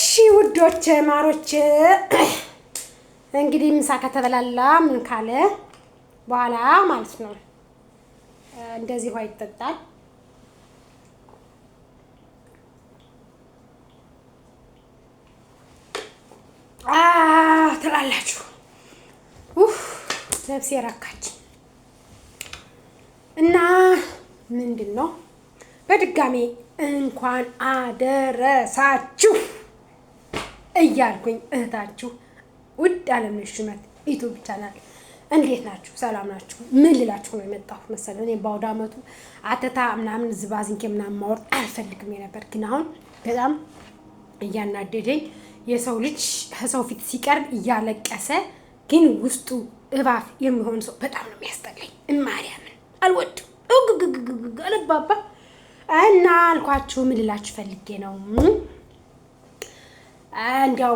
እሺ ውዶች ማሮች እንግዲህ ምሳ ከተበላላ ምን ካለ በኋላ ማለት ነው እንደዚህ ውሃ ይጠጣል። ትላላችሁ ነፍሴ ረካች እና ምንድነው በድጋሚ እንኳን አደረሳችሁ እያልኩኝ እህታችሁ ውድ አለምነሽ ሹመት ዩቲዩብ ቻናል እንዴት ናችሁ? ሰላም ናችሁ? ምን ልላችሁ ነው የመጣሁት መሰለኝ። እኔ ባውደ አመቱ አተታ ምናምን ዝባዝንኬ ምናምን ማወር አልፈልግም ነበር፣ ግን አሁን በጣም እያናደደኝ የሰው ልጅ ከሰው ፊት ሲቀርብ እያለቀሰ ግን ውስጡ እባፍ የሚሆን ሰው በጣም ነው የሚያስጠላኝ። ማርያምን አልወድም አለባባ እና አልኳችሁ። ምን ልላችሁ ፈልጌ ነው እንዲያው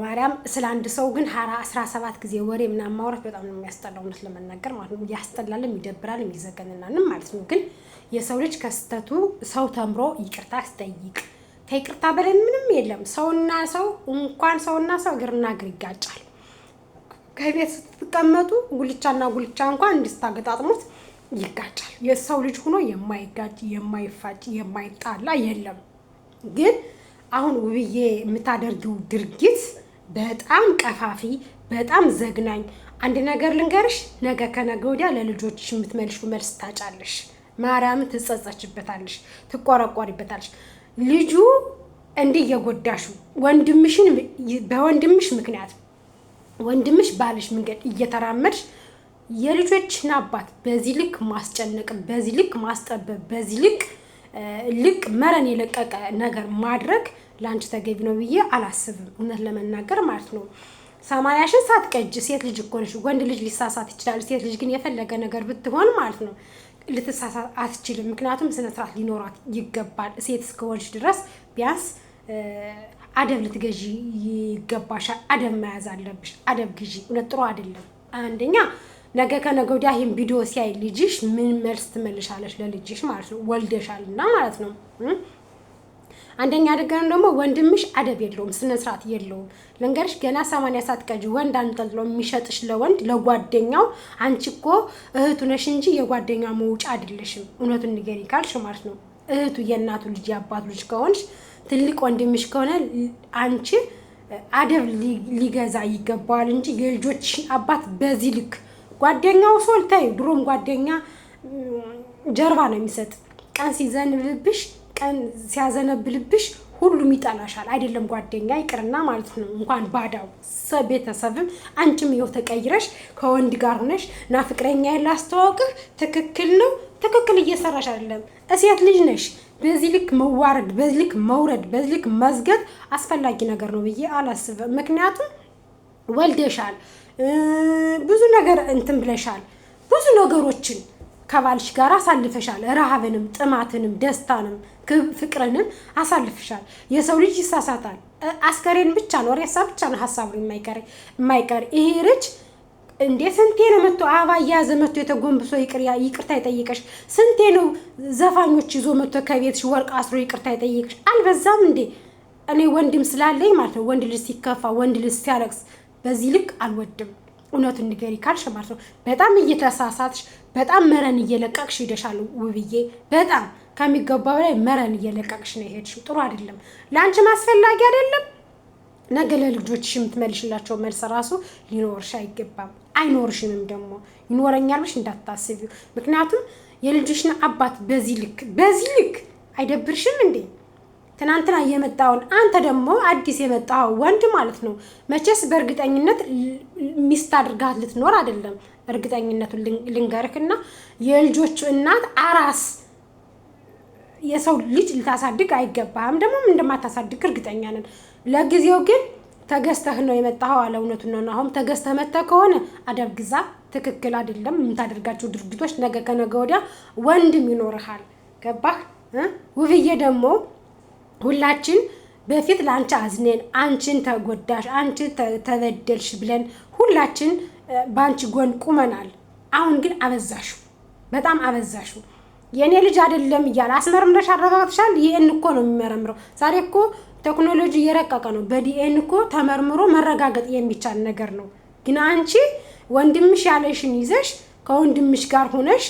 ማርያም ስለ አንድ ሰው ግን 17 ጊዜ ወሬ ምናምን ማውራት በጣም ነው የሚያስጠላው፣ እውነት ለመናገር ማለት ነው። ያስጠላልም፣ ይደብራልም፣ ይዘገንናልም ማለት ነው። ግን የሰው ልጅ ከስተቱ ሰው ተምሮ ይቅርታ ሲጠይቅ ከይቅርታ በላይ ምንም የለም። ሰውና ሰው እንኳን ሰውና ሰው እግርና እግር ይጋጫል። ከቤት ስትቀመጡ ጉልቻና ጉልቻ እንኳን እንድታገጣጥሙት ይጋጫል። የሰው ልጅ ሆኖ የማይጋጭ የማይፋጭ የማይጣላ የለም። ግን አሁን ውብዬ የምታደርጊው ድርጊት በጣም ቀፋፊ፣ በጣም ዘግናኝ። አንድ ነገር ልንገርሽ፣ ነገ ከነገ ወዲያ ለልጆችሽ የምትመልሺው መልስ ታጫለሽ። ማርያምን ትጸጸችበታለሽ፣ ትቆረቆሪበታለሽ። ልጁ እንዲህ እየጎዳሹ ወንድምሽን በወንድምሽ ምክንያት ወንድምሽ ባልሽ መንገድ እየተራመድሽ የልጆችን አባት በዚህ ልክ ማስጨነቅ፣ በዚህ ልክ ማስጠበብ፣ በዚህ ልክ መረን የለቀቀ ነገር ማድረግ ላንቺ ተገቢ ነው ብዬ አላስብም፣ እውነት ለመናገር ማለት ነው። 80ሽን ሳትቀጅ ሴት ልጅ እኮ ነሽ። ወንድ ልጅ ሊሳሳት ይችላል። ሴት ልጅ ግን የፈለገ ነገር ብትሆን ማለት ነው ልትሳሳት አትችልም። ምክንያቱም ስነ ስርዓት ሊኖራት ይገባል። ሴት እስከሆንሽ ድረስ ቢያንስ አደብ ልትገዢ ይገባሻል። አደብ መያዝ አለብሽ። አደብ ግዢ። እውነት ጥሩ አይደለም። አንደኛ ነገ ከነገ ወዲያ ይሄን ቪዲዮ ሲያይ ልጅሽ ምን መልስ ትመልሻለሽ ለልጅሽ ማለት ነው? ወልደሻልና ማለት ነው። አንደኛ ደግሞ ወንድምሽ አደብ የለውም፣ ስነ ስርዓት የለውም። ለንገርሽ ገና 80 ሰዓት ቀጅ ወንድ አንጠልጥሎ የሚሸጥሽ ለወንድ ለጓደኛው፣ አንቺ እኮ እህቱ ነሽ እንጂ የጓደኛ መውጫ አይደለሽም። እውነቱን ንገሪ ካልሽ ማለት ነው። እህቱ የእናቱ ልጅ የአባቱ ልጅ ከሆንሽ ትልቅ ወንድምሽ ከሆነ አንቺ አደብ ሊገዛ ይገባዋል እንጂ የልጆች አባት በዚህ ልክ ጓደኛው ሶልታይ ድሮም ጓደኛ ጀርባ ነው የሚሰጥ። ቀን ሲያዘነብልብሽ ሁሉም ይጠላሻል። አይደለም ጓደኛ ይቅርና ማለት ነው እንኳን ባዳው ቤተሰብም አንቺም ይኸው ተቀይረሽ ከወንድ ጋር ሆነሽ ና ፍቅረኛ ያላስተዋወቅህ ትክክል ነው። ትክክል እየሰራሽ አይደለም። እሴት ልጅ ነሽ። በዚህ ልክ መዋረድ፣ በዚህ ልክ መውረድ፣ በዚህ ልክ መዝገት አስፈላጊ ነገር ነው ብዬ አላስብም። ምክንያቱም ወልደሻል፣ ብዙ ነገር እንትን ብለሻል፣ ብዙ ነገሮችን ከባልሽ ጋር አሳልፈሻል። ረሃብንም፣ ጥማትንም፣ ደስታንም፣ ፍቅርንም አሳልፈሻል። የሰው ልጅ ይሳሳታል። አስከሬን ብቻ ነው ሬሳ ብቻ ነው ሀሳቡ የማይቀር ይሄ ልጅ እንዴ ስንቴ ነው መጥቶ አበባ እያዘ መጥቶ የተጎንብሶ ይቅርታ ይጠይቀሽ? ስንቴ ነው ዘፋኞች ይዞ መጥቶ ከቤትሽ ወርቅ አስሮ ይቅርታ ይጠይቀሽ? አልበዛም እንዴ? እኔ ወንድም ስላለኝ ማለት ነው ወንድ ልጅ ሲከፋ፣ ወንድ ልጅ ሲያለቅስ በዚህ ልክ አልወድም። እውነቱን ንገሪ ካልሽ ማለት ነው በጣም እየተሳሳትሽ፣ በጣም መረን እየለቀቅሽ ሄደሻል ውብዬ። በጣም ከሚገባ በላይ መረን እየለቀቅሽ ነው የሄድሽ። ጥሩ አይደለም፣ ለአንቺም አስፈላጊ አይደለም። ነገ ለልጆችሽ የምትመልሽላቸው መልስ ራሱ ሊኖርሽ አይገባም። አይኖርሽንም ደግሞ ይኖረኛል ብለሽ እንዳታስቢው። ምክንያቱም የልጆችና አባት በዚህ ልክ አይደብርሽም እንዴ? ትናንትና የመጣውን አንተ ደግሞ አዲስ የመጣው ወንድ ማለት ነው መቼስ በእርግጠኝነት ሚስት አድርጋት ልትኖር አይደለም። እርግጠኝነቱን ልንገርክና የልጆቹ እናት አራስ የሰው ልጅ ልታሳድግ አይገባም። ደግሞ እንደማታሳድግ እርግጠኛ ነን። ለጊዜው ግን ተገዝተህ ነው የመጣው አለ። እውነቱን ነው። አሁን ተገዝተህ መጥተህ ከሆነ አደብ ግዛ። ትክክል አይደለም የምታደርጋቸው ድርጊቶች። ነገ ከነገ ወዲያ ወንድም ይኖርሃል። ገባህ? ውብዬ ደግሞ ሁላችን በፊት ለአንቺ አዝነን አንቺን ተጎዳሽ፣ አንቺ ተበደልሽ ብለን ሁላችን በአንቺ ጎን ቁመናል። አሁን ግን አበዛሹ፣ በጣም አበዛሹ። የኔ ልጅ አይደለም እያለ አስመርምረሽ አረጋግተሻል። ይሄን እኮ ነው የሚመረምረው። ዛሬ እኮ ቴክኖሎጂ እየረቀቀ ነው። በዲኤን እኮ ተመርምሮ መረጋገጥ የሚቻል ነገር ነው። ግን አንቺ ወንድምሽ ያለሽን ይዘሽ ከወንድምሽ ጋር ሆነሽ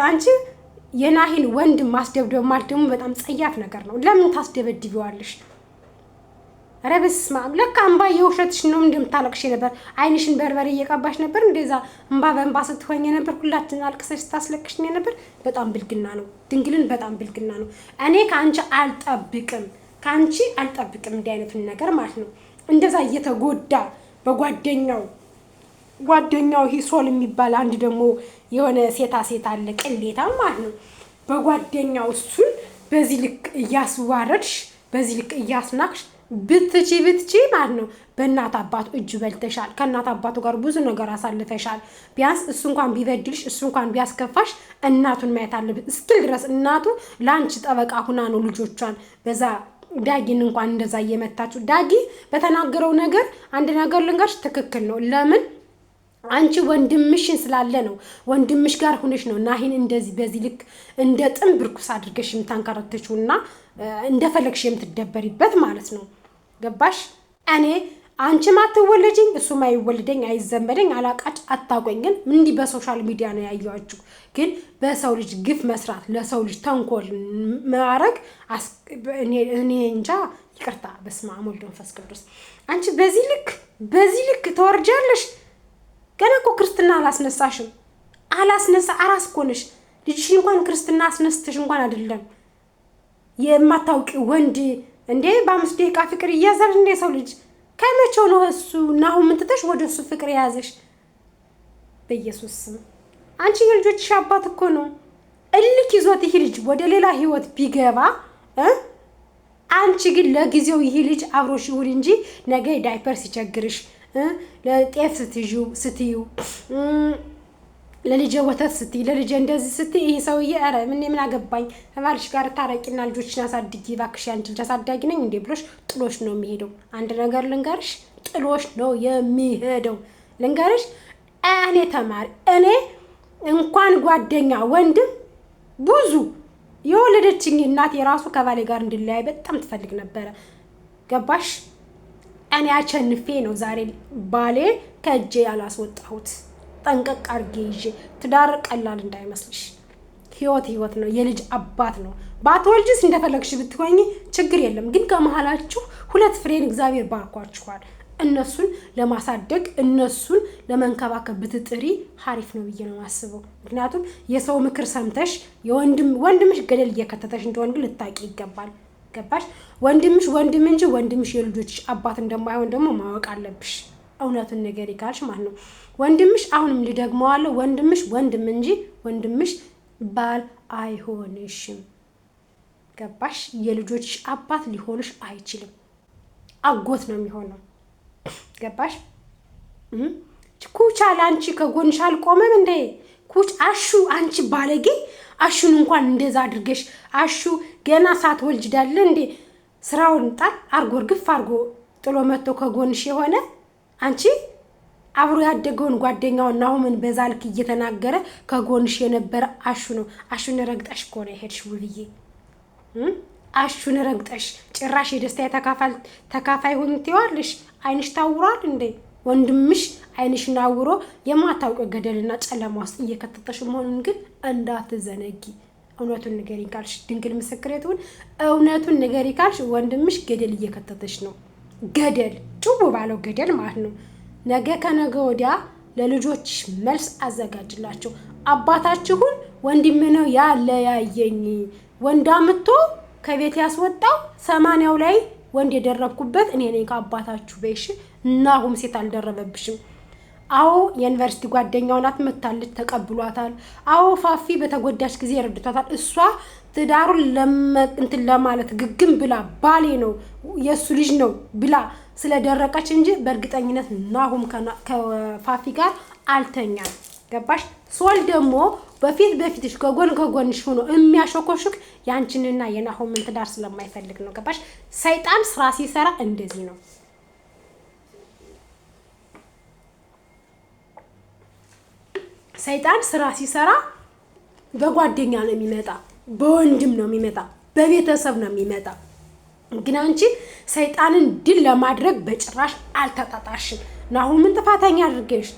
አንቺ የናሂን ወንድም ማስደብደብ ማለት ደግሞ በጣም ጸያፍ ነገር ነው። ለምን ታስደበድቢዋለሽ? ኧረ በስመ አብ። ለካ እምባ የውሸትሽ ነው እንደምታለቅሽ ነበር። አይንሽን በርበሬ እየቀባሽ ነበር። እንደዛ እምባ በእምባ ስትሆኝ ነበር። ሁላችን አልቅሰሽ ስታስለቅሽኝ ነበር። በጣም ብልግና ነው። ድንግልን በጣም ብልግና ነው። እኔ ከአንቺ አልጠብቅም እንዲህ አይነቱን ነገር ማለት ነው። እንደዛ እየተጎዳ በጓደኛው ሂሶል የሚባል አንድ ደግሞ የሆነ ሴታ አለ ቅሌታ ማለት ነው። በጓደኛው እሱን በዚህ ልክ እያስዋረድሽ በዚህ ልክ እያስናቅሽ ብትቺ ማለት ነው። በእናት አባቱ እጅ በልተሻል። ከእናት አባቱ ጋር ብዙ ነገር አሳልፈሻል። ቢያንስ እሱ እንኳን ቢበድልሽ እሱ እንኳን ቢያስከፋሽ እናቱን ማየት አለብን። እስኪል ድረስ እናቱ ለአንቺ ጠበቃ ሁና ነው ልጆቿን በዛ ዳጊን እንኳን እንደዛ እየመታችሁ። ዳጊ በተናገረው ነገር አንድ ነገር ልንገርሽ፣ ትክክል ነው። ለምን አንቺ ወንድምሽን ስላለ ነው። ወንድምሽ ጋር ሆነሽ ነው ናሂን እንደዚህ በዚህ ልክ እንደ ጥም ብርኩስ አድርገሽ የምታንከራተችውና እንደፈለግሽ የምትደበሪበት ማለት ነው። ገባሽ? እኔ አንቺም አትወለጂኝ እሱም አይወልደኝ አይዘመደኝ አላቃጭ አታውቀኝ። ግን እንዲህ በሶሻል ሚዲያ ነው ያየኋችሁ። ግን በሰው ልጅ ግፍ መስራት ለሰው ልጅ ተንኮል ማረግ እኔ እንጃ። ይቅርታ። በስመ አብ ወወልድ ወመንፈስ ቅዱስ። አንቺ በዚህ ልክ ተወርጃለሽ። ገና እኮ ክርስትና አላስነሳሽም። አራስ እኮ ነሽ። ልጅሽን እንኳን ክርስትና አስነስተሽ እንኳን አይደለም የማታውቂ ወንድ እንዴ በ5 ደቂቃ ፍቅር እያዘር እንደ ሰው ልጅ ከመቼው ነው እሱ ናሁ ምንትተሽ ወደ እሱ ፍቅር የያዘሽ? በኢየሱስ ስም አንቺ የልጆችሽ አባት እኮ ነው። እልክ ይዞት ይሄ ልጅ ወደ ሌላ ህይወት ቢገባ አንቺ ግን ለጊዜው ይሄ ልጅ አብሮሽ ይሁን እንጂ ነገ ዳይፐር ሲቸግርሽ ለጤፍ ስትዩ ለልጄ ወተት ስትይ ለልጄ እንደዚህ ስትይ ይሄ ሰውዬ ኧረ ምን አገባኝ ከባልሽ ጋር ታረቂና ልጆችን አሳድጊ እባክሽ አንቺ ልጅ አሳዳጊ ነኝ እንዴ ብሎሽ ጥሎሽ ነው የሚሄደው። አንድ ነገር ልንገርሽ፣ ጥሎሽ ነው የሚሄደው። ልንገርሽ እኔ ተማሪ እኔ እንኳን ጓደኛ ወንድም ብዙ የወለደችኝ እናት የራሱ ከባሌ ጋር እንድለያይ በጣም ትፈልግ ነበረ። ገባሽ? እኔ አቸንፌ ነው ዛሬ ባሌ ከእጄ ያላስወጣሁት። ጠንቀቅ አድርጌ ይዤ ትዳር ቀላል እንዳይመስልሽ። ህይወት ነው። የልጅ አባት ነው። ባትወልጂስ እንደፈለግሽ ብትሆኚ ችግር የለም። ግን ከመሀላችሁ 2 ፍሬን እግዚአብሔር ባርኳችኋል። እነሱን ለማሳደግ እነሱን ለመንከባከብ ብትጥሪ ሀሪፍ ነው ብዬ ነው የማስበው። ምክንያቱም የሰው ምክር ሰምተሽ ወንድምሽ ገደል እየከተተሽ እንደሆነ ግን ልታቂ ይገባል። ገባሽ? ወንድምሽ ወንድም እንጂ ወንድምሽ የልጆችሽ አባት እንደማይሆን ደግሞ ማወቅ አለብሽ። እውነቱን ነገር ይካልሽ ማለት ነው። ወንድምሽ አሁንም ልደግመዋለሁ፣ ወንድምሽ ወንድም እንጂ ወንድምሽ ባል አይሆንሽም። ገባሽ? የልጆችሽ አባት ሊሆንሽ አይችልም። አጎት ነው የሚሆነው። ገባሽ? ኩቻ ለአንቺ ከጎንሽ አልቆመም እንዴ? ኩች አሹ አንቺ ባለጌ አሹን እንኳን እንደዛ አድርገሽ አሹ ገና ሳትወልጅ ዳለ እንዴ ስራውን ጣል አርጎ ግፍ አርጎ ጥሎ መጥቶ ከጎንሽ የሆነ አንቺ አብሮ ያደገውን ጓደኛውን ናሁምን በዛ ልክ እየተናገረ ከጎንሽ የነበረ አሹ ነው። አሹን ረግጠሽ እኮ ነው የሄድሽ ውብዬ። አሹን ረግጠሽ ጭራሽ የደስታ ተካፋይ ሆኝ ትይዋለሽ። አይንሽ ታውሯል እንዴ? ወንድምሽ አይንሽን አውሮ የማታውቀው ገደልና ጨለማ ውስጥ እየከተተሽ መሆኑን ግን እንዳትዘነጊ። እውነቱን ንገሪ ካልሽ ድንግል ምስክሬቱን እውነቱን ንገሪ ካልሽ ወንድምሽ ገደል እየከተተሽ ነው። ገደል ጭው ባለው ገደል ማለት ነው። ነገ ከነገ ወዲያ ለልጆችሽ መልስ አዘጋጅላቸው። አባታችሁን ወንድም ነው ያለያየኝ ወንዳምቶ ከቤት ያስወጣው 80ው ላይ ወንድ የደረብኩበት እኔ ነኝ ከአባታችሁ በይሽ። ናሁም ሴት አልደረበብሽም። አዎ የዩኒቨርሲቲ ጓደኛው ናት፣ መታለች፣ ተቀብሏታል። አዎ ፋፊ በተጎዳች ጊዜ ረድቷታል። እሷ ትዳሩን እንትን ለማለት ግግም ብላ ባሌ ነው የሱ ልጅ ነው ብላ ስለደረቀች እንጂ በእርግጠኝነት ናሁም ከፋፊ ጋር አልተኛም። ገባሽ? ሶል ደግሞ በፊትሽ ከጎንሽ ሆኖ የሚያሾኮሽክ ያንቺንና የናሁምን ትዳር ስለማይፈልግ ነው። ገባሽ? ሰይጣን ስራ ሲሰራ እንደዚህ ነው። ሰይጣን ስራ ሲሰራ በጓደኛ ነው የሚመጣ፣ በወንድም ነው የሚመጣ፣ በቤተሰብ ነው የሚመጣ። ግን አንቺ ሰይጣንን ድል ለማድረግ በጭራሽ አልተጣጣሽም። ናሁምን ጥፋተኛ አድርገሽ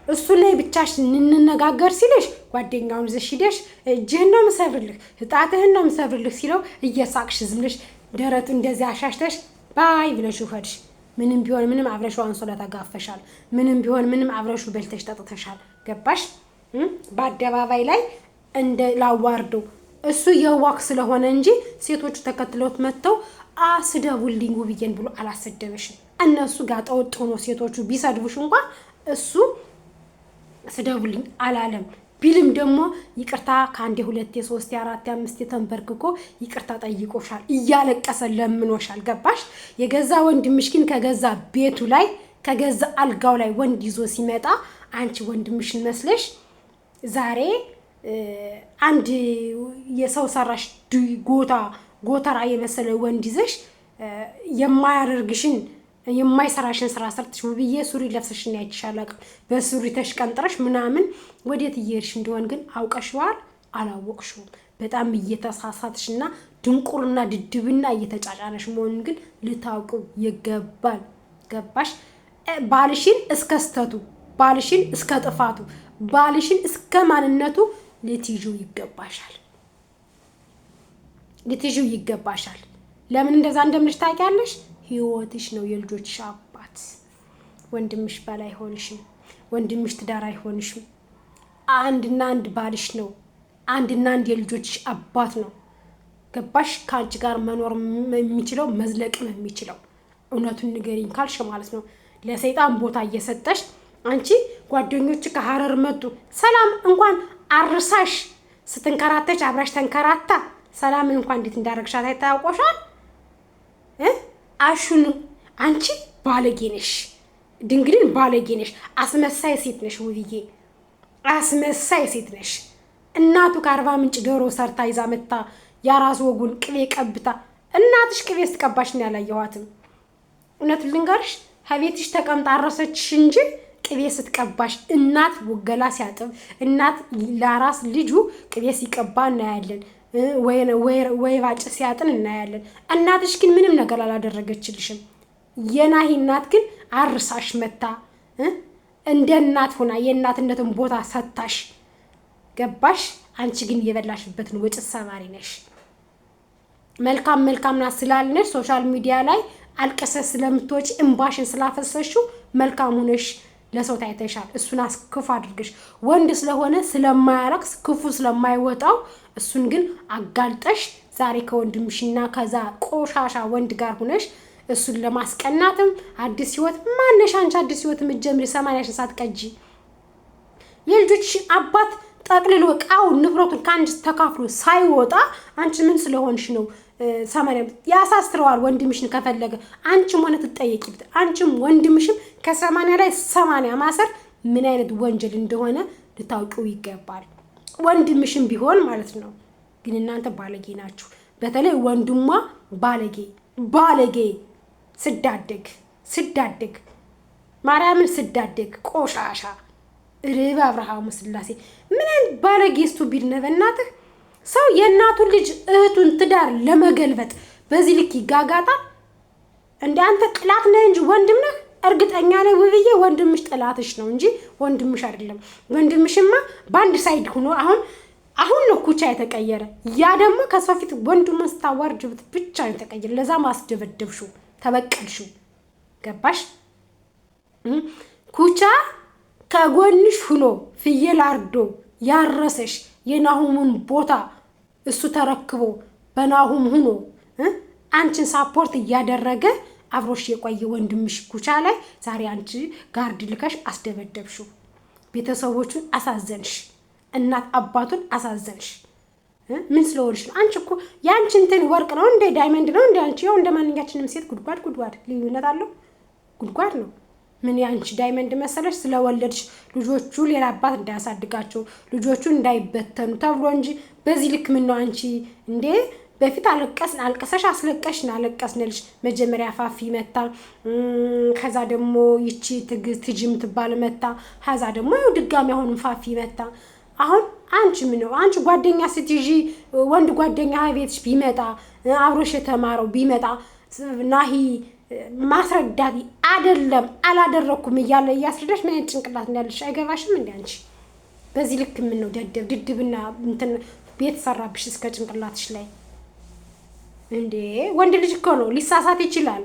እሱ ላይ ብቻሽ እንነጋገር ሲልሽ ጓደኛውን ይዘሽ ሂደሽ እጅህን ነው የምሰብርልህ እጣትህን ነው የምሰብርልህ ሲለው እየሳቅሽ ዝም ብለሽ ደረቱ እንደዚህ አሻሽተሽ ባይ ብለሽ ሄድሽ። ምንም ቢሆን ምንም አብረሹ አንሶላ ተጋፈሻል። ምንም ቢሆን ምንም አብረሹ በልተሽ ጠጥተሻል። ገባሽ? በአደባባይ ላይ እንደ ላዋርደው እሱ የዋክ ስለሆነ እንጂ ሴቶቹ ተከትለውት መጥተው አስደቡልኝ ውብዬን ብሎ አላሰደበሽም። እነሱ ጋር ጠውጥ ሆኖ ሴቶቹ ቢሰድቡሽ እንኳን እሱ ስደቡልኝ አላለም። ቢልም ደግሞ ይቅርታ ከአንዴ 2 3 4 5 ተንበርክኮ ይቅርታ ጠይቆሻል። እያለቀሰ ለምኖሻል። ገባሽ? የገዛ ወንድምሽ ግን ከገዛ ቤቱ ላይ ከገዛ አልጋው ላይ ወንድ ይዞ ሲመጣ አንቺ ወንድምሽን መስለሽ ዛሬ አንድ የሰው ሰራሽ ጎተራ የመሰለ ወንድ ይዘሽ የማያደርግሽን የማይሰራሽን ስራ ሰርተሽ ውብዬ ሱሪ ለብሰሽና ያይቻላል በሱሪ ተሽቀንጥረሽ ምናምን ወዴት እየሄድሽ እንደሆን ግን አውቀሽዋል? አላወቅሽውም? በጣም እየተሳሳትሽና ድንቁርና ድድብና እየተጫጫነሽ መሆኑን ግን ልታውቁ ይገባል። ገባሽ? ባልሽን እስከ ስተቱ ባልሽን እስከ ጥፋቱ ባልሽን እስከ ማንነቱ ልትይዥው ይገባሻል። ልትይዥው ይገባሻል። ለምን እንደዛ እንደምልሽ ታውቂያለሽ? ህይወትሽ ነው የልጆችሽ አባት። ወንድምሽ ባል አይሆንሽም። ወንድምሽ ትዳር አይሆንሽም። አንድና አንድ ባልሽ ነው። አንድና አንድ የልጆችሽ አባት ነው። ገባሽ? ከአንቺ ጋር መኖር የሚችለው መዝለቅም የሚችለው እውነቱን ንገሪኝ ካልሽ ማለት ነው። ለሰይጣን ቦታ እየሰጠሽ አንቺ ጓደኞች ከሐረር መጡ ሰላም እንኳን አርሳሽ ስትንከራተች አብራሽ ተንከራታ ሰላምን እንኳን እንዴት እንዳረግሻት አይታውቆሻል? አሹን አንቺ ባለጌ ነሽ፣ ድንግልን ባለጌ ነሽ፣ አስመሳይ ሴት ነሽ ውብዬ፣ አስመሳይ ሴት ነሽ። እናቱ ከአርባ ምንጭ ዶሮ ሰርታ ይዛ መታ ያራስ ወጉን ቅቤ ቀብታ እናትሽ ቅቤ ስትቀባሽ ነው ያላየኋትም። እውነት ልንገርሽ ከቤትሽ ተቀምጣ አረሰችሽ እንጂ ቅቤ ስትቀባሽ እናት ወገላ ሲያጥብ እናት ለራስ ልጁ ቅቤ ሲቀባ እናያለን። ወይ ባጭ ሲያጥን እናያለን። እናትሽ ግን ምንም ነገር አላደረገችልሽም። የናሂ እናት ግን አርሳሽ መታ እንደ እናት ሆና የእናትነትን ቦታ ሰታሽ ገባሽ? አንቺ ግን የበላሽበትን ወጭ ሰባሪ ነሽ። መልካም ናት ስላልነሽ ሶሻል ሚዲያ ላይ አልቀሰስ ስለምትወጪ እንባሽን ስላፈሰሽው መልካም ሆነሽ ለሰው ታይተሻል። እሱን አስክፉ አድርገሽ ወንድ ስለሆነ ስለማያለቅስ ክፉ ስለማይወጣው እሱን ግን አጋልጠሽ ዛሬ ከወንድምሽና ከዛ ቆሻሻ ወንድ ጋር ሆነሽ እሱን ለማስቀናትም አዲስ ህይወት ማነሽ አንቺ አዲስ ህይወት ምትጀምሪ 80 ሰዓት ቀጂ የልጆችሽ አባት ጠቅልሎ ቃው ንብረቱን ካንቺ ተካፍሎ ሳይወጣ አንቺ ምን ስለሆንሽ ነው 80 ያሳስረዋል? ወንድምሽን ከፈለገ አንቺም ሆነ ትጠየቂበት። አንቺም ወንድምሽም ከ80 ላይ 80 ማሰር ምን አይነት ወንጀል እንደሆነ ልታውቂው ይገባል። ወንድምሽም ቢሆን ማለት ነው። ግን እናንተ ባለጌ ናችሁ። በተለይ ወንድሟ ባለጌ ስዳደግ ማርያምን ስዳደግ ቆሻሻ ርብ አብርሃሙ ስላሴ ምን ባለጌ ስቱፒድ ነህ በእናትህ። ሰው የእናቱን ልጅ እህቱን ትዳር ለመገልበጥ በዚህ ልክ ይጋጋጣል እንዴ? አንተ ጥላት ነህ እንጂ ወንድም ነህ። እርግጠኛ ነኝ ውብዬ ወንድምሽ ጥላትሽ ነው እንጂ ወንድምሽ አይደለም። ወንድምሽማ በአንድ ሳይድ ሆኖ አሁን ነው ኩቻ የተቀየረ። ያ ደግሞ ከሰው ፊት ወንድሙን ስታዋርጅበት ብቻ ነው የተቀየረ። ለዛ ማስደበደብሽው ተበቀልሽው። ገባሽ? ኩቻ ከጎንሽ ሆኖ ፍየል አርዶ ያረሰሽ የናሁሙን ቦታ እሱ ተረክቦ በናሁም ሆኖ አንቺን ሳፖርት እያደረገ አብሮሽ የቆየ ወንድምሽ ኩቻ ላይ ዛሬ አንቺ ጋርድ ልከሽ አስደበደብሽው። ቤተሰቦቹን አሳዘንሽ፣ እናት አባቱን አሳዘንሽ። ምን ስለሆንሽ ነው? አንቺ እኮ ያንቺ እንትን ወርቅ ነው እንደ ዳይመንድ ነው እንደ አንቺ ያው እንደ ማንኛችንም ሴት ጉድጓድ ልዩነት አለው። ጉድጓድ ነው። ምን ያንቺ ዳይመንድ መሰለሽ? ስለወለድሽ ልጆቹ ሌላ አባት እንዳያሳድጋቸው ልጆቹ እንዳይበተኑ ተብሎ እንጂ በዚህ ልክ ምን ነው አንቺ እንዴ? በፊት አልቀሰሽ አለቀስንልሽ። መጀመሪያ ፋፊ መታ፣ ከዛ ደግሞ ይቺ ትጅም ትባል መታ፣ ከዛ ደግሞ ያው ድጋሚ አሁንም ፋፊ መታ። አሁን አንቺ ምን ነው አንቺ ጓደኛ ስትይዢ ወንድ ጓደኛ ቤትሽ ቢመጣ አብሮሽ የተማረው ቢመጣ ናሂ ማስረዳት አይደለም አላደረኩም እያለ እያስረዳሽ ምን ጭንቅላት እንዳለሽ አይገባሽም እንዴ አንቺ? በዚህ ልክ ምን ነው ድድብና እንትን ቤት ሰራብሽ እስከ ጭንቅላትሽ ላይ እንዴ? ወንድ ልጅ እኮ ነው ሊሳሳት ይችላል።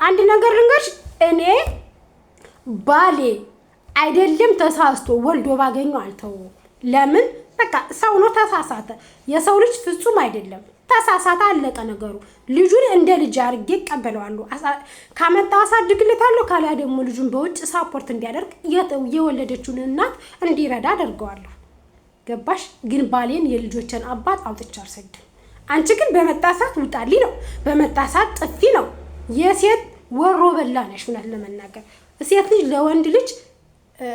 አንድ ነገር ልንገርሽ፣ እኔ ባሌ አይደለም ተሳስቶ ወልዶ ባገኘው አልተው። ለምን? በቃ ሰው ነው ተሳሳተ። የሰው ልጅ ፍጹም አይደለም። ተሳሳተ፣ አለቀ ነገሩ። ልጁን እንደ ልጅ አድርጌ እቀበለዋለሁ። ካመጣው አሳድግለታለሁ፣ ካላ ደግሞ ልጁን በውጭ ሳፖርት እንዲያደርግ የወለደችውን እናት እንዲረዳ አደርገዋለሁ። ገባሽ? ግን ባሌን የልጆችን አባት አውጥቼ አልሰድም። አንቺ ግን በመጣሳት ውጣልኝ ነው፣ በመጣሳት ጥፊ ነው። የሴት ወሮ በላ ነሽ። እውነት ለመናገር ሴት ልጅ ለወንድ ልጅ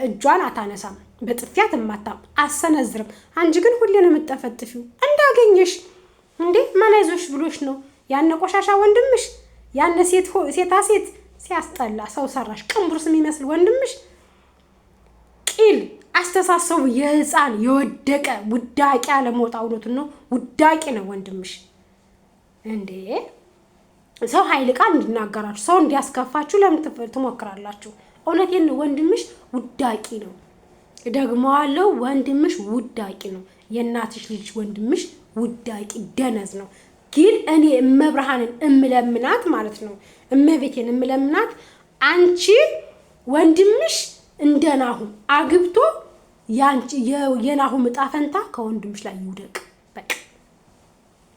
እጇን አታነሳም፣ በጥፊያት ማታም አሰነዝርም። አንቺ ግን ሁሌ ነው የምትጠፈጥፊው እንዳገኘሽ እንዴ። ማን አይዞሽ ብሎሽ ነው? ያነ ቆሻሻ ወንድምሽ፣ ያነ ሴታ ሴት ሲያስጠላ ሰው ሰራሽ ቅንቡርስ የሚመስል ወንድምሽ፣ ቂል አስተሳሰቡ የህፃን የወደቀ ውዳቂ አለመውጣ እውነቱን ነው። ውዳቂ ነው ወንድምሽ እንዴ። ሰው ኃይል ቃል እንዲናገራችሁ ሰው እንዲያስከፋችሁ ለምን ትሞክራላችሁ? እውነቴን ነው። ወንድምሽ ውዳቂ ነው። ደግሞዋለው፣ ወንድምሽ ውዳቂ ነው። የእናትሽ ልጅ ወንድምሽ ውዳቂ ደነዝ ነው። ግን እኔ እመብርሃንን እምለምናት ማለት ነው፣ እመቤቴን እምለምናት፣ አንቺ ወንድምሽ እንደናሁም አግብቶ የናሁም ዕጣ ፈንታ ከወንድምሽ ላይ ይውደቅ። በቃ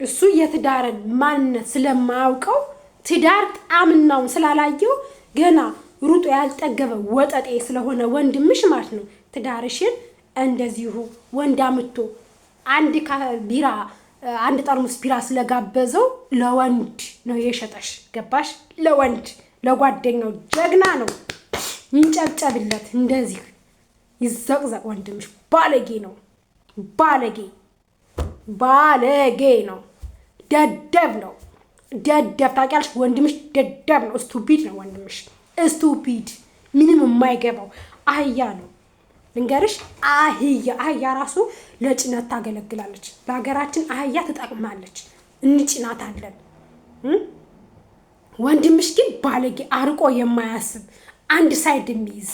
እሱ የትዳርን ማንነት ስለማያውቀው ትዳር ጣምናውን ስላላየው ገና ሩጦ ያልጠገበ ወጠጤ ስለሆነ ወንድምሽ ማለት ነው። ትዳርሽን እንደዚሁ ወንድ አምጥቶ አንድ ጠርሙስ ቢራ ስለጋበዘው ለወንድ ነው የሸጠሽ። ገባሽ? ለወንድ ለጓደኛው ጀግና ነው፣ ይንጨብጨብለት፣ እንደዚህ ይዘቅዘቅ። ወንድምሽ ባለጌ ነው፣ ባለጌ ነው፣ ደደብ ነው። ደደብ ታውቂያለሽ? ወንድምሽ ደደብ ነው፣ ስቱፒድ ነው ወንድምሽ። ስቱፒድ ምንም የማይገባው አህያ ነው። ልንገርሽ፣ አህያ ራሱ ለጭነት ታገለግላለች። በሀገራችን አህያ ትጠቅማለች፣ እንጭናታለን። ወንድምሽ ግን ባለጌ፣ አርቆ የማያስብ አንድ ሳይድ የሚይዝ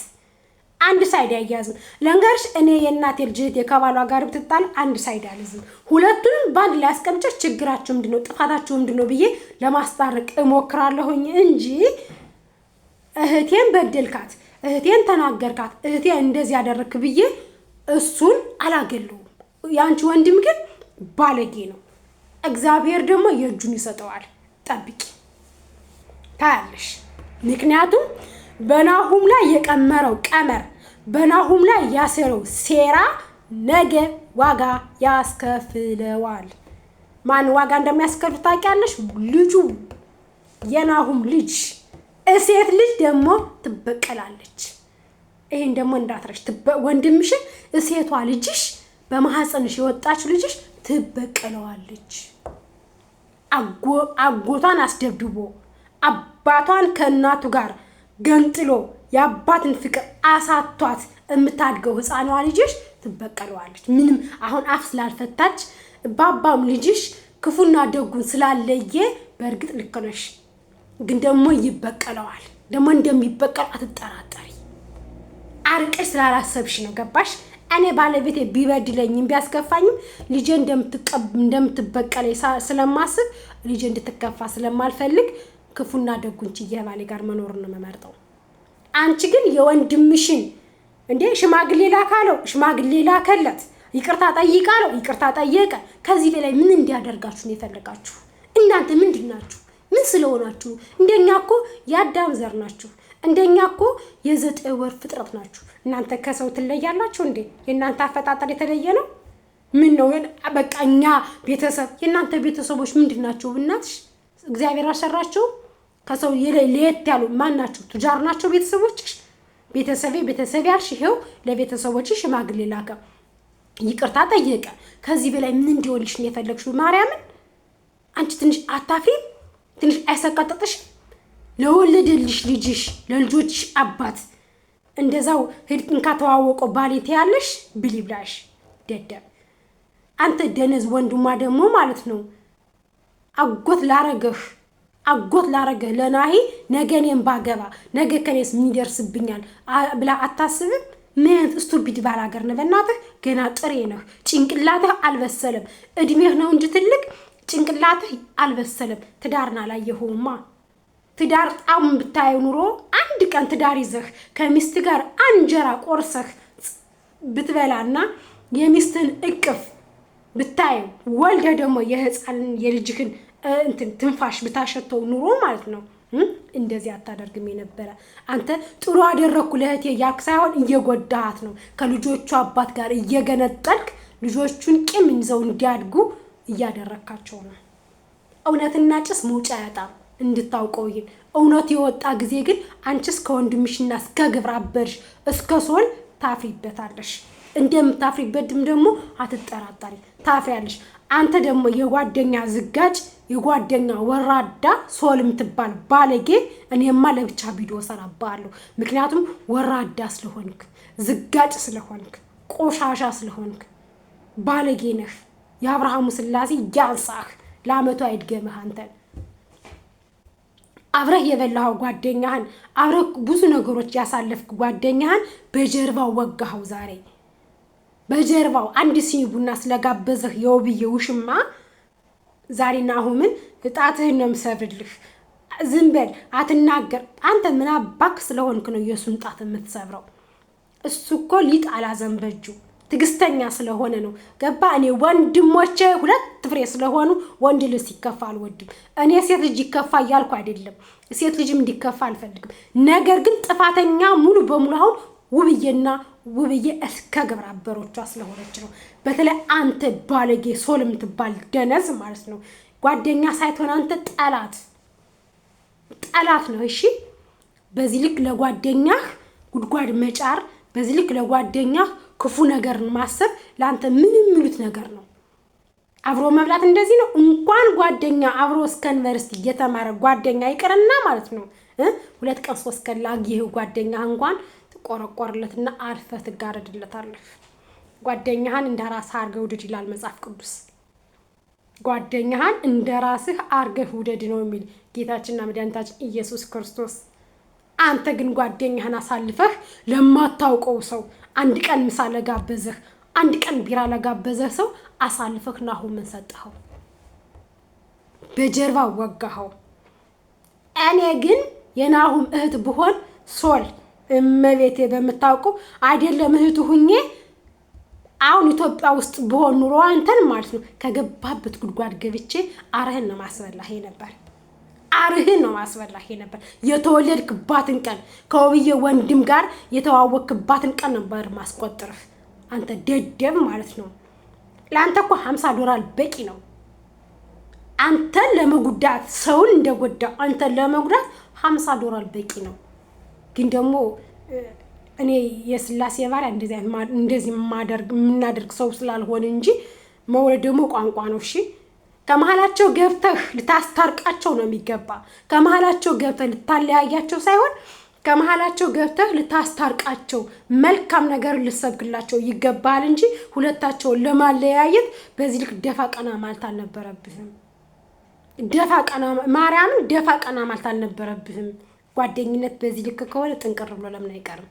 አንድ ሳይድ አያያዝም። ልንገርሽ፣ እኔ የእናቴ ልጅ ከባሏ ጋር ብትጣል አንድ ሳይድ አልይዝም። ሁለቱንም በአንድ ላይ አስቀምጨሽ ችግራቸው ምንድነው ጥፋታቸው ምንድነው ብዬ ለማስታረቅ እሞክራለሁኝ እንጂ እህቴን በደልካት፣ እህቴን ተናገርካት፣ እህቴ እንደዚህ ያደረክ ብዬ እሱን አላገለውም። ያንቺ ወንድም ግን ባለጌ ነው። እግዚአብሔር ደግሞ የእጁን ይሰጠዋል። ጠብቂ ታያለሽ። ምክንያቱም በናሁም ላይ የቀመረው ቀመር፣ በናሁም ላይ ያሰረው ሴራ ነገ ዋጋ ያስከፍለዋል። ማን ዋጋ እንደሚያስከፍል ታውቂያለሽ? ልጁ፣ የናሁም ልጅ። ሴት ልጅ ደግሞ ትበቀላለች። ይሄን ደግሞ እንዳትረሽ። ወንድምሽን ሴቷ ልጅሽ በማህፀንሽ የወጣች ልጅሽ ትበቀለዋለች። አጎቷን አስደብድቦ አባቷን ከእናቱ ጋር ገንጥሎ የአባትን ፍቅር አሳቷት የምታድገው ህፃኗ ልጅሽ ትበቀለዋለች። ምንም አሁን አፍ ስላልፈታች ባባም ልጅሽ ክፉና ደጉን ስላለየ በእርግጥ ልክ ነሽ፣ ግን ደግሞ ይበቀለዋል። ደግሞ እንደሚበቀል አትጠራጠሪ። አርቀሽ ስላላሰብሽ ነው። ገባሽ? እኔ ባለቤቴ ቢበድለኝም ቢያስከፋኝም ልጄ እንደምትበቀለኝ ስለማስብ ልጄ እንድትከፋ ስለማልፈልግ ክፉና ደጉን ችዬ ባሌ ጋር መኖር ነው የምመርጠው። አንቺ ግን የወንድምሽን እንዴ ሽማግሌ ላካለው ሽማግሌ ላከለት፣ ይቅርታ ጠይቃለው ይቅርታ ጠየቀ። ከዚህ በላይ ምን እንዲያደርጋችሁ ነው የፈለጋችሁ? እናንተ ምንድናችሁ? ምን ስለሆናችሁ? እንደኛ እኮ የአዳም ዘር ናችሁ። እንደኛ እኮ የ9 ወር ፍጥረት ናችሁ። እናንተ ከሰው ትለያላችሁ እንዴ? የእናንተ አፈጣጠር የተለየ ነው። ምን ነው በቃ እኛ ቤተሰብ፣ የእናንተ ቤተሰቦች ምንድናችሁ? እናትሽ እግዚአብሔር አሰራቸው ከሰው ለየት ያሉ ማን ናቸው? ቱጃር ናቸው ቤተሰቦችሽ። ቤተሰብ ያልሽ ይሄው ለቤተሰቦችሽ ሽማግሌ ላከ፣ ይቅርታ ጠየቀ። ከዚህ በላይ ምን እንዲሆንልሽ ነው የፈለግሽው? ማርያምን አንቺ ትንሽ አታፍሪም? ትንሽ አይሰቀጥጥሽ? ለወለደልሽ ልጅሽ ለልጆችሽ አባት እንደዛው ህድቅን ከተዋወቀው ባሌት ያለሽ ብሊብላሽ ደደብ። አንተ ደነዝ ወንድሟ ደግሞ ማለት ነው አጎት ላረገህ አጎት ላረገ ለናሂ ነገ እኔም ባገባ ነገ ከኔስ ምን ይደርስብኛል ብላ አታስብም? ምን ስቱፒድ ባላገር ነው በእናትህ። ገና ጥሬ ነህ፣ ጭንቅላትህ አልበሰለም። እድሜህ ነው እንጂ ትልቅ ጭንቅላትህ አልበሰለም። ትዳርና ላየሁማ ትዳር ጣም ብታየው ኑሮ አንድ ቀን ትዳር ይዘህ ከሚስት ጋር አንጀራ ቆርሰህ ብትበላና የሚስትን እቅፍ ብታየው ወልደ ደግሞ የህፃን የልጅህን ትንፋሽ ብታሸተው ኑሮ ማለት ነው እንደዚህ አታደርግም የነበረ። አንተ ጥሩ አደረኩ ለእህቴ ያክ ሳይሆን እየጎዳሃት ነው። ከልጆቹ አባት ጋር እየገነጠልክ ልጆቹን ቂም ይዘው እንዲያድጉ እያደረካቸው ነው። እውነትና ጭስ መውጫ ያጣም እንድታውቀው ይል እውነት የወጣ ጊዜ ግን አንቺስ ከወንድምሽና እስከ ግብረ አበርሽ እስከ ሶል ታፍሪበታለሽ። እንደምታፍሪበትም ደግሞ አትጠራጠሪ፣ ታፍሪያለሽ። አንተ ደግሞ የጓደኛ ዝጋጭ የጓደኛ ወራዳ ሶል የምትባል ባለጌ እኔማ ለብቻ ቪዲዮ ሰራባለሁ። ምክንያቱም ወራዳ ስለሆንክ፣ ዝጋጭ ስለሆንክ፣ ቆሻሻ ስለሆንክ ባለጌ ነህ። የአብርሃሙ ስላሴ ያንሳህ፣ ለአመቱ አይድገምህ። አንተን አብረህ የበላኸው ጓደኛህን አብረህ ብዙ ነገሮች ያሳለፍክ ጓደኛህን በጀርባው ወጋኸው። ዛሬ በጀርባው አንድ ሲኒ ቡና ስለጋበዘህ የውብዬ ውሽማ ዛሬና አሁን እጣትህን ነው የምሰብርልህ። ዝም በል አትናገር። አንተ ምን አባክ ስለሆንክ ነው የሱን ጣት የምትሰብረው? እሱ እኮ ሊጥ አላዘንበጁ ትግስተኛ ስለሆነ ነው። ገባ? እኔ ወንድሞቼ ሁለት ፍሬ ስለሆኑ ወንድ ልጅ ሲከፋ አልወድም። እኔ ሴት ልጅ ይከፋ እያልኩ አይደለም፣ ሴት ልጅም እንዲከፋ አልፈልግም። ነገር ግን ጥፋተኛ ሙሉ በሙሉ አሁን ውብዬ እስከ ግብረ አበሮቿ ስለሆነች ነው። በተለይ አንተ ባለጌ ሶል የምትባል ደነዝ ማለት ነው። ጓደኛ ሳይሆን አንተ ጠላት ነው። እሺ፣ በዚህ ልክ ለጓደኛህ ጉድጓድ መጫር፣ በዚህ ልክ ለጓደኛህ ክፉ ነገርን ማሰብ ለአንተ ምን የሚሉት ነገር ነው? አብሮ መብላት እንደዚህ ነው? እንኳን ጓደኛ አብሮ እስከ ዩኒቨርሲቲ እየተማረ ጓደኛ ይቅርና ማለት ነው 2 ቀን 3 ቀን ላግይህ ጓደኛ እንኳን ቆረቆርለትና አልፈህ ትጋረድለታለህ። ጓደኛህን እንደራስህ አርገህ ውደድ ይላል መጽሐፍ ቅዱስ። ጓደኛህን እንደራስህ አርገህ ውደድ ነው የሚል ጌታችንና መድኃኒታችን ኢየሱስ ክርስቶስ። አንተ ግን ጓደኛህን አሳልፈህ ለማታውቀው ሰው አንድ ቀን ምሳ ለጋበዘህ፣ አንድ ቀን ቢራ ለጋበዘህ ሰው አሳልፈህ ናሁምን ሰጠኸው፣ በጀርባ ወጋኸው። እኔ ግን የናሁም እህት ብሆን ሶል እመቤቴ በምታውቀው አይደለም እህቱ ሁኜ አሁን ኢትዮጵያ ውስጥ ብሆን ኑሮ አንተን ማለት ነው ከገባበት ጉድጓድ ገብቼ አርህን ነው ማስበላህ ነበር። አርህን ነው ማስበላህ ነበር። የተወለድክባትን ቀን ከውብዬ ወንድም ጋር የተዋወቅክባትን ቀን ነበር ማስቆጥርህ። አንተ ደደብ ማለት ነው። ለአንተ እኮ $50 በቂ ነው። አንተን ለመጉዳት ሰውን እንደጎዳው አንተን ለመጉዳት $50 በቂ ነው። ግን ደግሞ እኔ የስላሴ ባሪያ እንደዚህ የምናደርግ ሰው ስላልሆነ እንጂ መውለድ ደግሞ ቋንቋ ነው። እሺ፣ ከመሀላቸው ገብተህ ልታስታርቃቸው ነው የሚገባ። ከመሀላቸው ገብተህ ልታለያያቸው ሳይሆን ከመሀላቸው ገብተህ ልታስታርቃቸው፣ መልካም ነገር ልሰብክላቸው ይገባል እንጂ ሁለታቸውን ለማለያየት በዚህ ልክ ደፋ ቀና ማለት አልነበረብህም። ማርያምን ደፋ ቀና ማለት አልነበረብህም። ጓደኝነት በዚህ ልክ ከሆነ ጥንቅር ብሎ ለምን አይቀርም?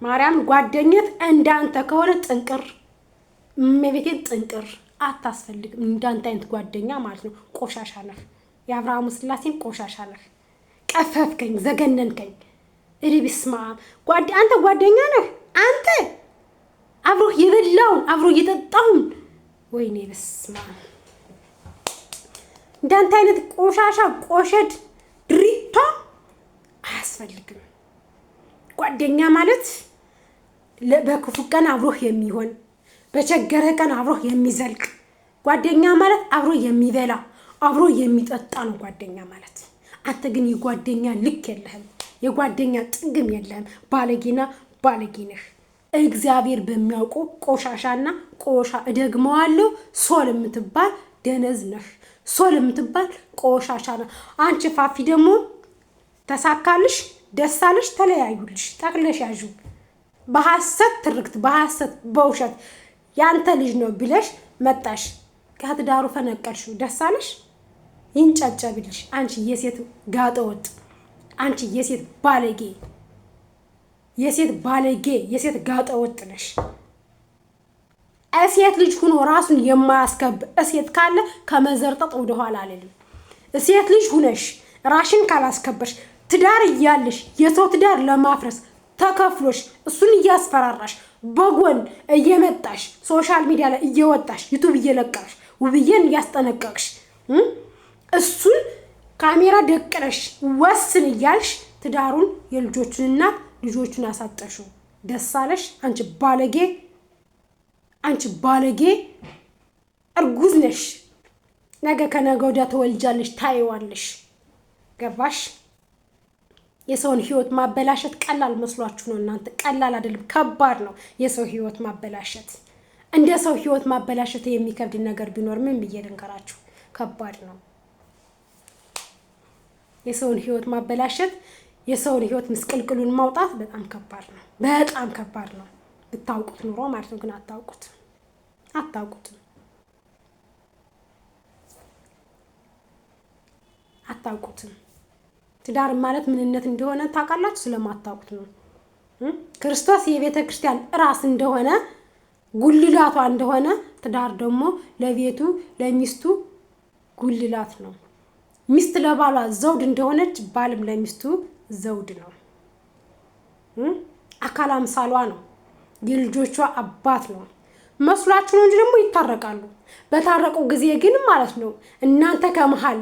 ማርያም ጓደኝነት እንዳንተ ከሆነ ጥንቅር መቤቴን ጥንቅር አታስፈልግም። እንዳንተ አይነት ጓደኛ ማለት ነው ቆሻሻ ነህ። የአብርሃሙ ስላሴን ቆሻሻ ነህ። ቀፈፍከኝ፣ ዘገነንከኝ። እሪ ቢስማ አንተ ጓደኛ ነህ። አንተ አብሮ የበላውን አብሮ የጠጣውን ወይኔ ቢስማ እንዳንተ አይነት ቆሻሻ ቆሸድ ድሪቷ አያስፈልግም። ጓደኛ ማለት በክፉ ቀን አብሮህ የሚሆን በቸገረ ቀን አብሮህ የሚዘልቅ ጓደኛ ማለት አብሮ የሚበላ አብሮ የሚጠጣ ነው ጓደኛ ማለት። አንተ ግን የጓደኛ ልክ የለህም፣ የጓደኛ ጥግም የለህም። ባለጌ ነህ። እግዚአብሔር በሚያውቁ ቆሻሻና እደግመዋለሁ ሶል የምትባል ደነዝ ነህ። ሶል የምትባል ቆሻሻ ነህ። አንቺ ፋፊ ደግሞ ተሳካልሽ፣ ደሳለሽ፣ ተለያዩልሽ፣ ጠቅለሽ ያዡ። በሐሰት ትርክት፣ በሐሰት በውሸት ያንተ ልጅ ነው ብለሽ መጣሽ፣ ከትዳሩ ፈነቀልሽው። ደሳለሽ ይንጫጫብልሽ። አንቺ የሴት ጋጠወጥ፣ አንቺ የሴት ባለጌ፣ የሴት ጋጠወጥ ነሽ። እሴት ልጅ ሆኖ ራሱን የማያስከብር እሴት ካለ ከመዘርጠጥ ወደኋላ አልልም። እሴት ልጅ ሁነሽ ራሽን ካላስከበርሽ ትዳር እያለሽ የሰው ትዳር ለማፍረስ ተከፍሎሽ እሱን እያስፈራራሽ በጎን እየመጣሽ ሶሻል ሚዲያ ላይ እየወጣሽ ዩቲዩብ እየለቀቅሽ ውብዬን እያስጠነቀቅሽ እሱን ካሜራ ደቅነሽ ወስን እያልሽ ትዳሩን የልጆቹን እናት ልጆቹን አሳጠሽው። ደስ አለሽ አንቺ ባለጌ እርጉዝ ነሽ። ነገ ከነገ ወዲያ ተወልጃለሽ፣ ታይዋለሽ። ገባሽ? የሰውን ህይወት ማበላሸት ቀላል መስሏችሁ ነው እናንተ። ቀላል አይደለም፣ ከባድ ነው የሰው ህይወት ማበላሸት። እንደ ሰው ህይወት ማበላሸት የሚከብድ ነገር ቢኖር ምን ብዬ ልንገራችሁ? ከባድ ነው የሰውን ህይወት ማበላሸት። የሰውን ህይወት ምስቅልቅሉን ማውጣት በጣም ከባድ ነው፣ በጣም ከባድ ነው። ብታውቁት ኑሮ ማለት ነው። ግን አታውቁትም። ትዳር ማለት ምንነት እንደሆነ ታውቃላችሁ? ስለማታውቁት ነው። ክርስቶስ የቤተ ክርስቲያን ራስ እንደሆነ ጉልላቷ እንደሆነ ትዳር ደግሞ ለቤቱ ለሚስቱ ጉልላት ነው። ሚስት ለባሏ ዘውድ እንደሆነች ባልም ለሚስቱ ዘውድ ነው። አካል አምሳሏ ነው። የልጆቿ አባት ነው። መስሏችሁ ነው እንጂ ደግሞ ይታረቃሉ። በታረቁ ጊዜ ግን ማለት ነው እናንተ ከመሃል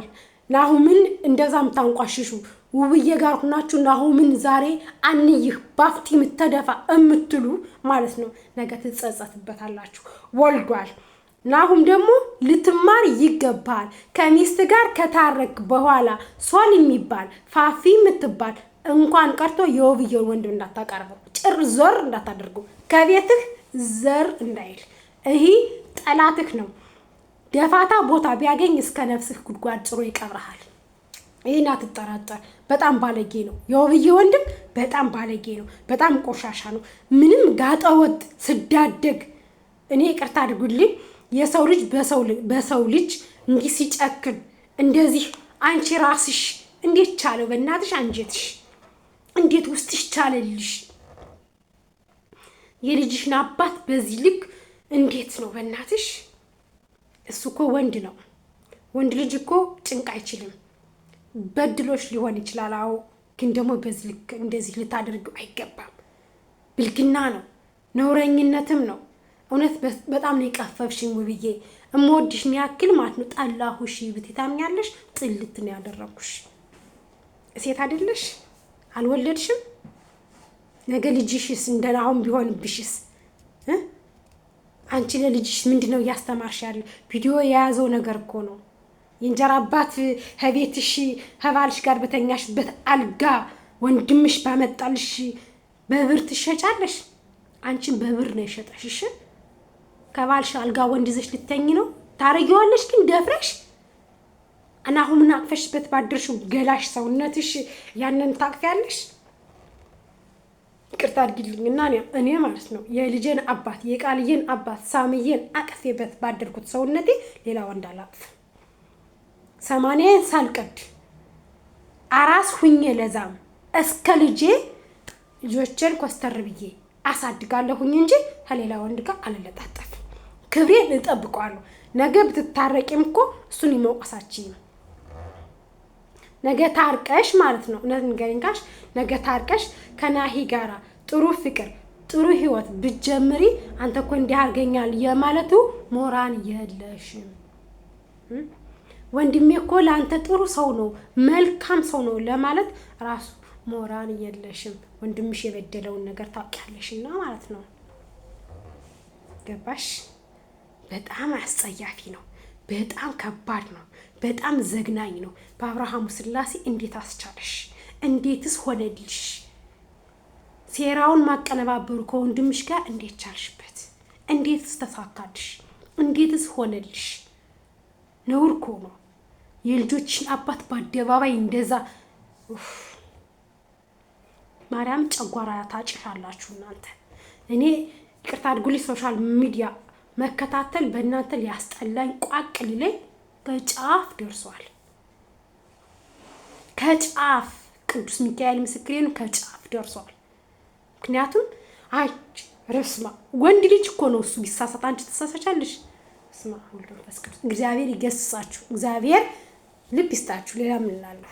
ናሁምን እንደዛም ታንቋሽሹ ውብዬ ጋር ሁናችሁ ናሁምን ዛሬ አንይህ ባፍቲ ምተደፋ እምትሉ ማለት ነው ነገ ትጸጸትበታላችሁ። ወልዷል። ናሁም ደግሞ ልትማር ይገባል። ከሚስት ጋር ከታረቅ በኋላ ሶል የሚባል ፋፊ የምትባል እንኳን ቀርቶ የውብዬውን ወንድም እንዳታቀርበው፣ ጭር ዞር እንዳታደርገው፣ ከቤትህ ዘር እንዳይል። ይሄ ጠላትህ ነው። ደፋታ ቦታ ቢያገኝ እስከ ነፍስህ ጉድጓድ ጽሮ ይቀብረሃል። ይሄን አትጠራጠር። በጣም ባለጌ ነው የውብዬ ወንድም፣ በጣም ባለጌ ነው። በጣም ቆሻሻ ነው። ምንም ጋጠወጥ ስዳደግ እኔ ይቅርታ አድርጉልኝ። የሰው ልጅ በሰው ልጅ እንዲህ ሲጨክን እንደዚህ አንቺ ራስሽ እንዴት ቻለው? በእናትሽ አንጀትሽ እንዴት ውስጥሽ ቻለልሽ? የልጅሽን አባት በዚህ ልክ እንዴት ነው? በእናትሽ እሱ እኮ ወንድ ነው። ወንድ ልጅ እኮ ጭንቅ አይችልም። በድሎሽ ሊሆን ይችላል። አዎ፣ ግን ደግሞ በዚህ ልክ እንደዚህ ልታደርገው አይገባም። ብልግና ነው፣ ነውረኝነትም ነው። እውነት በጣም ነው የቀፈፍሽኝ ውብዬ። እምወድሽን ያክል ማለት ነው ጠላሁሽ ብትይ ታምኛለሽ? ጥልት ነው ያደረኩሽ። ሴት አይደለሽ? አልወለድሽም? ነገ ልጅሽስ እንደናሁም ቢሆንብሽስ? አንቺ ለልጅሽ ምንድነው እያስተማርሽ ያለ? ቪዲዮ የያዘው ነገር እኮ ነው። የእንጀራ አባት ከቤትሽ ከባልሽ ጋር በተኛሽበት አልጋ ወንድምሽ ባመጣልሽ በብር ትሸጫለሽ። አንቺን በብር ነው የሸጠሽ። ከባልሽ አልጋ ወንድ ይዘሽ ልተኝ ነው ታረጊዋለሽ። ግን ደፍረሽ አናሁምን አቅፈሽበት ባደርሽው ገላሽ ሰውነትሽ ያንን ታቅፊያለሽ። ይቅርታ አድርጊልኝና እኔ ማለት ነው የልጄን አባት የቃልዬን አባት ሳምዬን አቅፌበት ባደርኩት ሰውነቴ ሌላ ወንድ አላቅፍ። 80 ሳልቀድ አራስ ሁኜ ለዛም እስከ ልጆችን ኮስተር ብዬ አሳድጋለሁኝ እንጂ ከሌላ ወንድ ጋር አልለጣጠፍም። ክብሬን እጠብቀዋለሁ። ነገ ብትታረቂም እኮ እሱን ይመውቀሳችኝ ነው። ነገ ታርቀሽ ማለት ነው እውነት ንገሪንካሽ ነገ ታርቀሽ ከናሂ ጋራ ጥሩ ፍቅር ጥሩ ህይወት ብትጀምሪ አንተ እኮ እንዲህ አድርገኛል የማለቱ ሞራን የለሽም። ወንድሜ እኮ ለአንተ ጥሩ ሰው ነው መልካም ሰው ነው ለማለት ራሱ ሞራን የለሽም። ወንድምሽ የበደለውን ነገር ታውቂያለሽና ማለት ነው። ገባሽ? በጣም አስጸያፊ ነው። በጣም ከባድ ነው። በጣም ዘግናኝ ነው። በአብርሃሙ ስላሴ እንዴት አስቻለሽ? እንዴትስ ሆነልሽ? ሴራውን ማቀነባበሩ ከወንድምሽ ጋር እንዴት ቻልሽበት? እንዴትስ ተሳካልሽ? እንዴትስ ሆነልሽ? ነውር እኮ ነው። የልጆችን አባት በአደባባይ እንደዛ ማርያም ጨጓራ ታጭሻላችሁ እናንተ። እኔ ይቅርታ አድርጉልኝ፣ ሶሻል ሚዲያ መከታተል በእናንተ ሊያስጠላኝ ቋቅ ሊለኝ በጫፍ ደርሷል። ከጫፍ ቅዱስ ሚካኤል ምስክሬን ከጫፍ ደርሷል። ምክንያቱም አንቺ ረስማ ወንድ ልጅ እኮ ነው እሱ ቢሳሳት አንቺ ትሳሳቻለሽ። ስማ ሁሉ ፈስከስ እግዚአብሔር ይገስጻችሁ፣ እግዚአብሔር ልብ ይስጣችሁ። ሌላ ምን እላለሁ?